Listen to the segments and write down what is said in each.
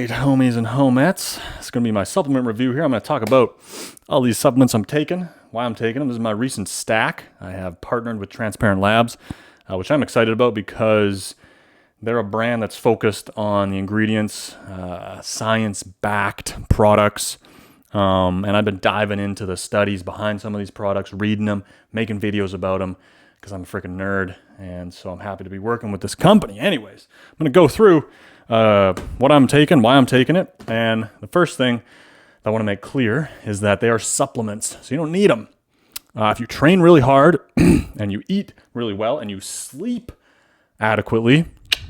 right, homies and homettes. It's going to be my supplement review here. I'm going to talk about all these supplements I'm taking, why I'm taking them. This is my recent stack. I have partnered with Transparent Labs, which I'm excited about because they're a brand that's focused on the ingredients, science-backed products. And I've been diving into the studies behind some of these products, reading them, making videos about them because I'm a freaking nerd. And so I'm happy to be working with this company. Anyways, I'm going to go through what I'm taking, why I'm taking it. And the first thing I want to make clear is that they are supplements, so you don't need them. If you train really hard and you eat really well and you sleep adequately,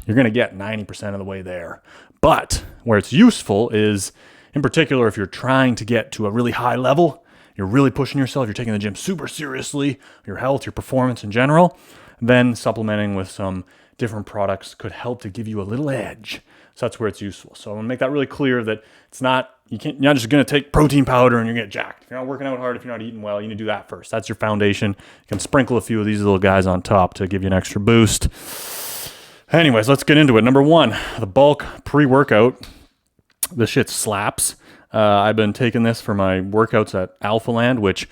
you're going to get 90% of the way there. But where it's useful is, in particular, if you're trying to get to a really high level, you're really pushing yourself, you're taking the gym super seriously, your health, your performance in general, then supplementing with some different products could help to give you a little edge. So that's where it's useful. So I'm gonna make that really clear that you're not just gonna take protein powder and you're gonna get jacked. If you're not working out hard, if you're not eating well, you need to do that first. That's your foundation. You can sprinkle a few of these little guys on top to give you an extra boost. Anyways, let's get into it. Number one, the bulk pre-workout. This shit slaps. I've been taking this for my workouts at Alpha Land, which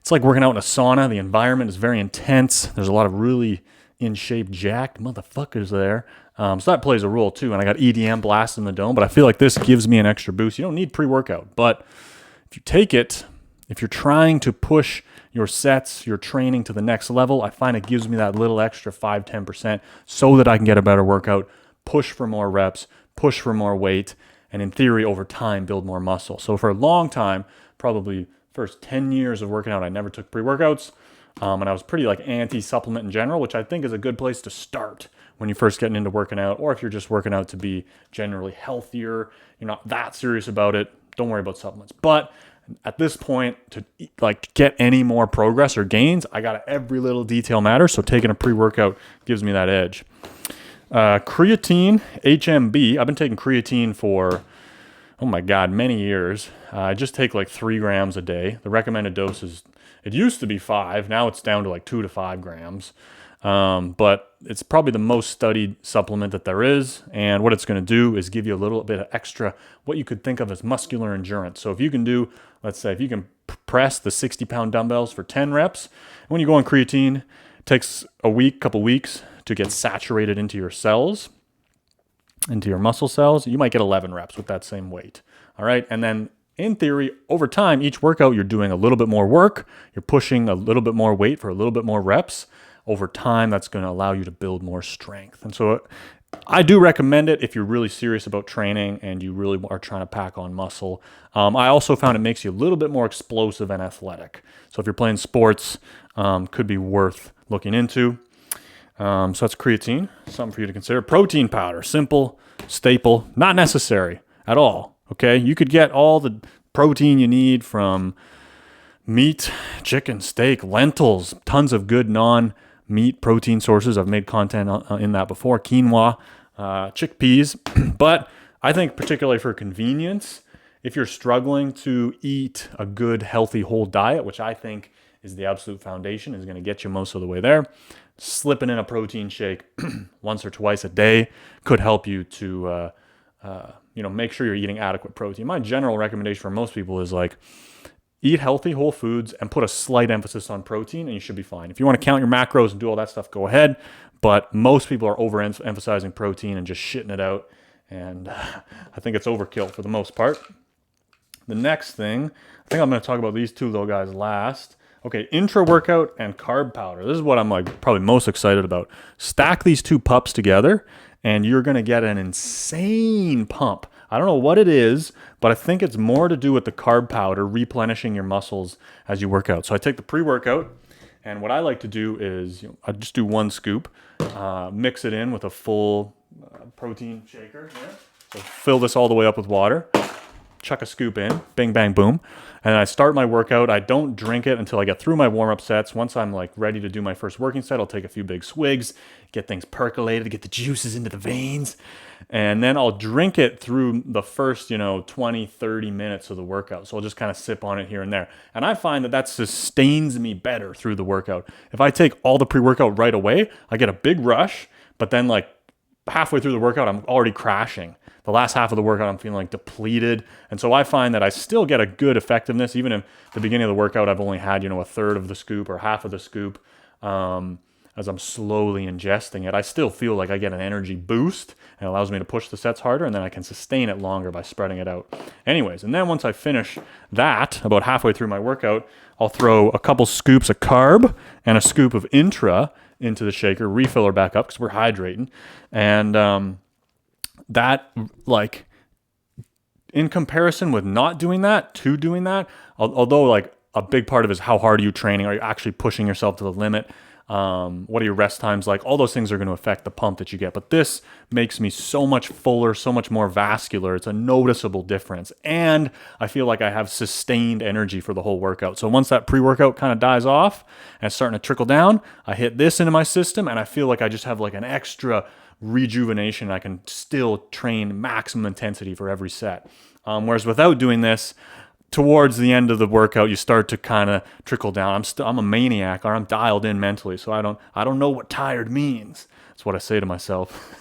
it's like working out in a sauna. The environment is very intense. There's a lot of really in shape, jacked motherfuckers there. So that plays a role too. And I got EDM blasting the dome, but I feel like this gives me an extra boost. You don't need pre-workout, but if you take it, if you're trying to push your sets, your training to the next level, I find it gives me that little extra 5-10% so that I can get a better workout, push for more reps, push for more weight, and in theory, over time, build more muscle. So for a long time, probably first 10 years of working out, I never took pre-workouts. And I was pretty like anti-supplement in general, which I think is a good place to start when you're first getting into working out, or if you're just working out to be generally healthier, you're not that serious about it, don't worry about supplements. But at this point, to like get any more progress or gains, I got every little detail matters. So taking a pre-workout gives me that edge. Creatine, HMB. I've been taking creatine for, oh my God, many years. I just take like 3 grams a day. The recommended dose is, it used to be 5. Now it's down to like 2 to 5 grams. But it's probably the most studied supplement that there is. And what it's going to do is give you a little bit of extra, what you could think of as muscular endurance. So if you can do, let's say, if you can press the 60-pound dumbbells for 10 reps, when you go on creatine, it takes a couple weeks to get saturated into your cells, into your muscle cells. You might get 11 reps with that same weight. All right. And then in theory, over time, each workout, you're doing a little bit more work. You're pushing a little bit more weight for a little bit more reps. Over time, that's going to allow you to build more strength. And so I do recommend it if you're really serious about training and you really are trying to pack on muscle. I also found it makes you a little bit more explosive and athletic. So if you're playing sports, could be worth looking into. So that's creatine, something for you to consider. Protein powder, simple, staple, not necessary at all. Okay, you could get all the protein you need from meat, chicken, steak, lentils, tons of good non-meat protein sources. I've made content in that before, quinoa, chickpeas. But I think particularly for convenience, if you're struggling to eat a good, healthy, whole diet, which I think is the absolute foundation, is going to get you most of the way there, slipping in a protein shake once or twice a day could help you to make sure you're eating adequate protein. My general recommendation for most people is like, eat healthy whole foods and put a slight emphasis on protein and you should be fine. If you want to count your macros and do all that stuff, go ahead. But most people are overemphasizing protein and just shitting it out. And I think it's overkill for the most part. The next thing, I think I'm going to talk about these two little guys last. Okay, intra-workout and carb powder. This is what I'm like probably most excited about. Stack these two pups together and you're going to get an insane pump. I don't know what it is, but I think it's more to do with the carb powder replenishing your muscles as you work out. So I take the pre-workout, and what I like to do is I just do 1 scoop, mix it in with a full protein shaker. Yeah. So fill this all the way up with water, chuck a scoop in, bing, bang, boom. And I start my workout. I don't drink it until I get through my warm-up sets. Once I'm like ready to do my first working set, I'll take a few big swigs, get things percolated, get the juices into the veins. And then I'll drink it through the first, 20, 30 minutes of the workout. So I'll just kind of sip on it here and there. And I find that sustains me better through the workout. If I take all the pre-workout right away, I get a big rush, but then like halfway through the workout, I'm already crashing. the last half of the workout, I'm feeling like depleted. And so I find that I still get a good effectiveness. Even in the beginning of the workout, I've only had, a third of the scoop or half of the scoop. As I'm slowly ingesting it, I still feel like I get an energy boost and it allows me to push the sets harder, and then I can sustain it longer by spreading it out. Anyways, and then once I finish that, about halfway through my workout, I'll throw a couple scoops of carb and a scoop of intra into the shaker, refill her back up because we're hydrating. And that, like, in comparison with not doing that to doing that, although like a big part of it is how hard are you training? Are you actually pushing yourself to the limit? What are your rest times like? All those things are going to affect the pump that you get. But this makes me so much fuller, so much more vascular. It's a noticeable difference. And I feel like I have sustained energy for the whole workout. So once that pre-workout kind of dies off and it's starting to trickle down, I hit this into my system and I feel like I just have like an extra rejuvenation. I can still train maximum intensity for every set. Whereas without doing this, towards the end of the workout, you start to kind of trickle down. I'm a maniac, or I'm dialed in mentally, so I don't know what tired means. That's what I say to myself.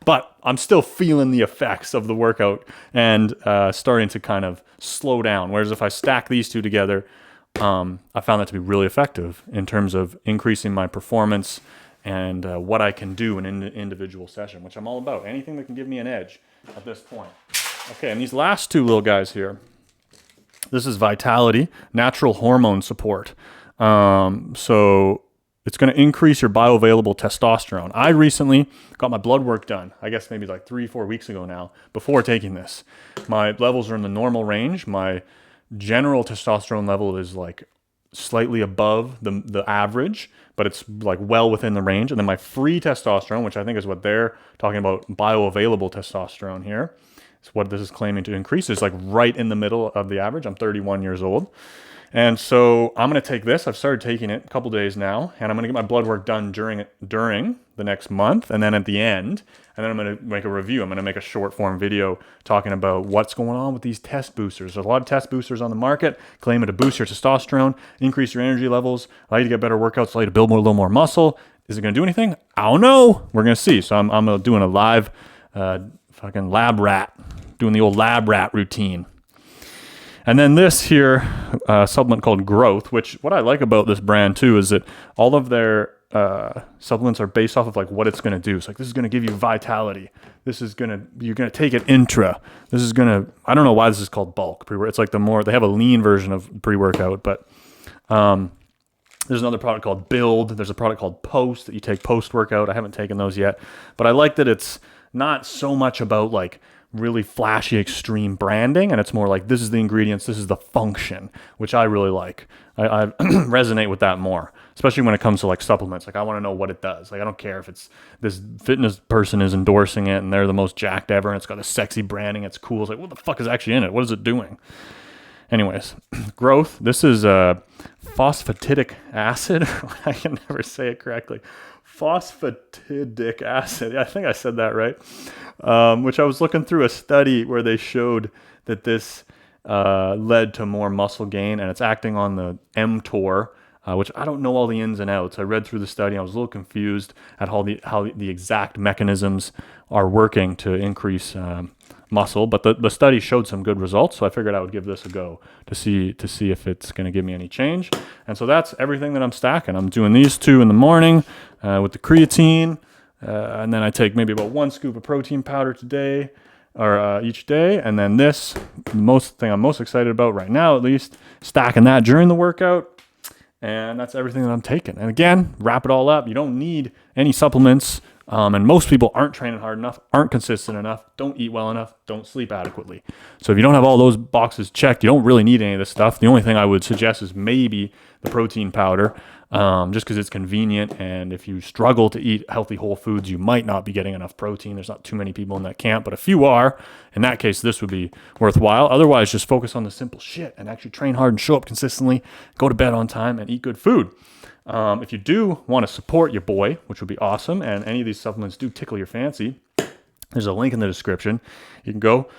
But I'm still feeling the effects of the workout and starting to kind of slow down. Whereas if I stack these two together, I found that to be really effective in terms of increasing my performance and what I can do in an individual session, which I'm all about. Anything that can give me an edge at this point. Okay, and these last two little guys here, this is Vitality, natural hormone support. So it's going to increase your bioavailable testosterone. I recently got my blood work done, I guess maybe like 3-4 weeks ago now, before taking this. My levels are in the normal range. My general testosterone level is like slightly above the average, but it's like well within the range. And then my free testosterone, which I think is what they're talking about, bioavailable testosterone here, it's what this is claiming to increase, is like right in the middle of the average. I'm 31 years old. And so I'm going to take this. I've started taking it a couple days now, and I'm going to get my blood work done during the next month, and then at the end, and then I'm going to make a review. I'm going to make a short form video talking about what's going on with these test boosters. There's a lot of test boosters on the market claiming to boost your testosterone, increase your energy levels, allow you to get better workouts, allow you to build a little more muscle. Is it going to do anything? I don't know. We're going to see. So I'm doing a live fucking lab rat, doing the old lab rat routine. And then this here, supplement called Growth, which what I like about this brand too is that all of their supplements are based off of like what it's going to do. It's like, this is going to give you vitality. You're going to take it intra. This is going to, I don't know why this is called bulk. It's like they have a lean version of pre-workout, but there's another product called Build. There's a product called Post that you take post-workout. I haven't taken those yet, but I like that it's not so much about like really flashy extreme branding, and it's more like, this is the ingredients, this is the function, which I really like. I resonate with that more, especially when it comes to like supplements. Like, I want to know what it does. Like, I don't care if it's this fitness person is endorsing it and they're the most jacked ever and it's got a sexy branding, it's cool. It's like, what the fuck is actually in it? What is it doing? Anyways, Growth. This is phosphatidic acid. I can never say it correctly. Phosphatidic acid. I think I said that right. Which I was looking through a study where they showed that this led to more muscle gain, and it's acting on the mTOR, which I don't know all the ins and outs. I read through the study. I was a little confused at how the exact mechanisms are working to increase muscle, but the study showed some good results, so I figured I would give this a go to see if it's going to give me any change. And so that's everything that I'm stacking. I'm doing these two in the morning with the creatine, and then I take maybe about 1 scoop of protein powder today, or each day, and then this, the thing I'm most excited about right now, at least, stacking that during the workout. And that's everything that I'm taking. And again, wrap it all up. You don't need any supplements. And most people aren't training hard enough, aren't consistent enough, don't eat well enough, don't sleep adequately. So if you don't have all those boxes checked, you don't really need any of this stuff. The only thing I would suggest is maybe the protein powder, just because it's convenient. And if you struggle to eat healthy whole foods, you might not be getting enough protein. There's not too many people in that camp, but if you are, in that case, this would be worthwhile. Otherwise, just focus on the simple shit and actually train hard and show up consistently, go to bed on time, and eat good food. If you do want to support your boy, which would be awesome, and any of these supplements do tickle your fancy, there's a link in the description. You can go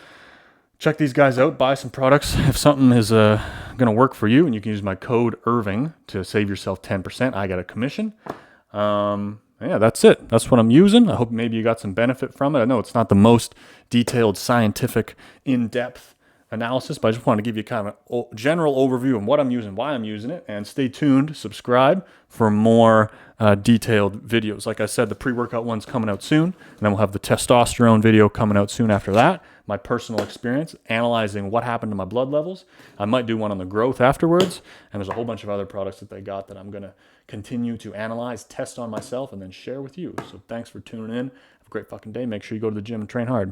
check these guys out, buy some products if something is going to work for you, and you can use my code Irving to save yourself 10%. I got a commission. Yeah, that's it. That's what I'm using. I hope maybe you got some benefit from it. I know it's not the most detailed, scientific, in-depth analysis, but I just wanted to give you kind of a general overview of what I'm using, why I'm using it, and stay tuned, subscribe for more detailed videos. Like I said, the pre-workout one's coming out soon, and then we'll have the testosterone video coming out soon after that. My personal experience analyzing what happened to my blood levels. I might do one on the growth afterwards, and there's a whole bunch of other products that they got that I'm going to continue to analyze, test on myself, and then share with you. So thanks for tuning in. Have a great fucking day. Make sure you go to the gym and train hard.